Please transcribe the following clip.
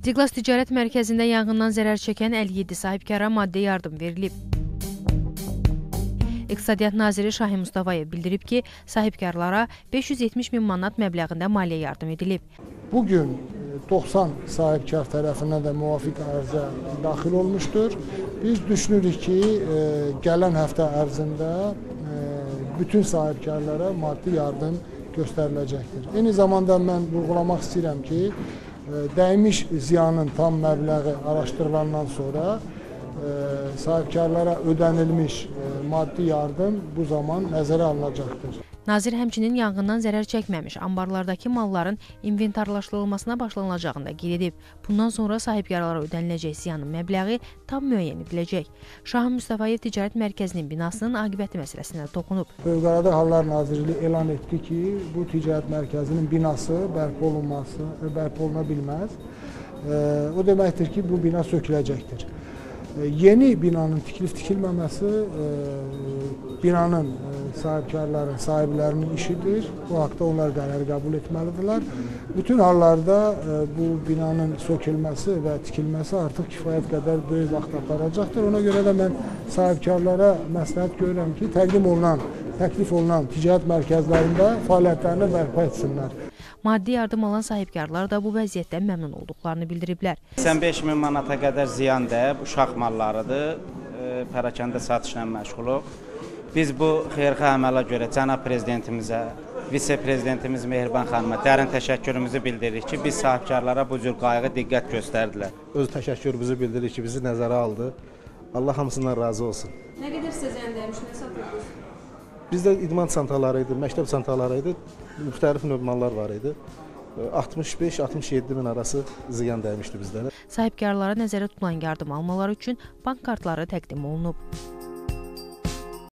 Ziglas Ticarət Mərkəzində yanğından zərər çəkən 57 sahibkara maddi yardım verilib. İqtisadiyyat naziri Şahin Mustafayev bildirib ki, sahibkarlara 570 min manat məbləğində maliyyə yardım edilib. Bugün 90 sahibkar tərəfindən də müvafiq ərizə daxil olmuşdur. Biz düşünürük ki, gələn həftə ərzində bütün sahibkarlara maddi yardım göstəriləcəkdir. Eyni zamanda mən vurğulamaq istəyirəm ki, dəymiş ziyanın tam məbləği araşdırılandan sonra sahibkarlara ödənilmiş maddi yardım bu zaman nəzərə alınacaqdır. Nazir həmçinin yanğından zərər çəkməmiş ambarlardakı malların inventarlaşdırılmasına başlanılacağını da qeyd edib. Bundan sonra sahibkarlara ödəniləcək ziyanın məbləği tam müəyyən ediləcək. Şahin Mustafayev Ticarət Mərkəzinin binasının aqibəti məsələsinə toxunub. Fövqəladə Hallar Nazirliyi elan etdi ki, bu ticarət mərkəzinin binası bərpa oluna bilməz. O deməkdir ki, bu bina söküləcəkdir. Yeni binanın tikilib-tikilməməsi binanın sahiblərinin işidir. Bu haqda onlar qərarı qəbul etməlidirlər. Bütün hallarda bu binanın sökülməsi və tikilməsi artıq kifayət qədər böyük vaxt aparacaqdır. Ona görə də mən sahibkarlara məsləhət görürəm ki, təklif olunan ticarət mərkəzlərində fəaliyyətlərini bərpa etsinlər. Maddi yardım alan sahibkarlar da bu vəziyyətdən məmnun olduqlarını bildiriblər. 85 min manata qədər ziyan dəyib, uşaq mallarıdır, pərakəndə satışla məşğuluq. Biz bu xeyirxah əmələ görə cənab prezidentimizə, vitse-prezidentimiz Mehriban xanıma dərin təşəkkürümüzü bildiririk ki, biz sahibkarlara bu cür qayğı diqqət göstərdilər. Öz təşəkkürümüzü bildiririk ki, bizi nəzərə aldı. Allah hamısından razı olsun. Nə qədər sizə zəyan dəymiş, nə satırdınız? Bizdə idman çantaları idi, məktəb çantaları idi, müxtəlif növ mallar var idi. 65-67 min arası ziyan dəymişdi bizdə. Sahibkarlara nəzərdə tutulan yardım almaları üçün bank kartları təqdim olunub.